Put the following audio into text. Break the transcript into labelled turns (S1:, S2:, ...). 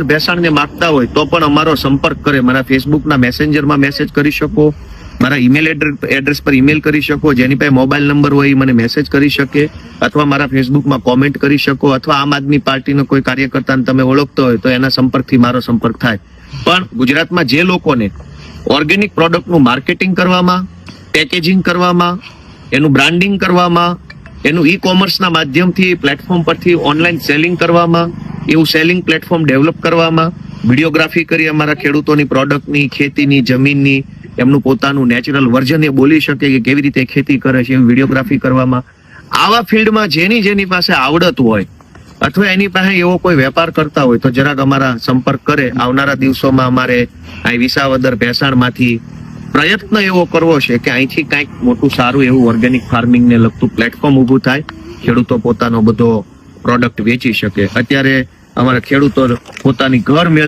S1: ભેસાણને માંગતા હોય તો પણ અમારો સંપર્ક કરે. મારા ફેસબુકના મેસેન્જરમાં મેસેજ કરી શકો, મારા ઈમેલ એડ્રેસ પર ઈમેલ કરી શકો, જેની પાસે મોબાઈલ નંબર હોય એ મને મેસેજ કરી શકે, અથવા મારા ફેસબુકમાં કોમેન્ટ કરી શકો, અથવા આમ આદમી પાર્ટીનો કોઈ કાર્યકર્તાને તમે ઓળખતો હોય તો એના સંપર્કથી મારો સંપર્ક થાય. પણ ગુજરાતમાં જે લોકોને ઓર્ગેનિક પ્રોડક્ટનું માર્કેટિંગ કરવામાં, પેકેજિંગ કરવામાં, એનું બ્રાન્ડિંગ કરવામાં, એનું ઈ કોમર્સના માધ્યમથી પ્લેટફોર્મ પરથી ઓનલાઈન સેલિંગ કરવામાં, એવું સેલિંગ પ્લેટફોર્મ ડેવલપ કરવામાં, વિડીયોગ્રાફી કરી અમારા ખેડૂતોની પ્રોડક્ટની, ખેતીની, જમીનની, એમનું પોતાનું નેચરલ વર્ઝન એ બોલી શકે કે કેવી રીતે ખેતી કરે છે એવી વિડીયોગ્રાફી કરવામાં, આવા ફિલ્ડમાં જેની પાસે આવડત હોય અથવા એની પાસે એવો કોઈ વેપાર કરતા હોય તો જરાક અમારા સંપર્ક કરે. આવનારા દિવસોમાં અમારે અહીં વિસાવદર ભેસાણમાંથી પ્રયત્ન એવો કરવો છે કે અહીંથી કંઈક મોટું સારું એવું ઓર્ગેનિક ફાર્મિંગને લગતું પ્લેટફોર્મ ઊભું થાય, ખેડૂતો પોતાનો બધો પ્રોડક્ટ વેચી શકે. અત્યારે અમારા ખેડૂતો પોતાની ઘર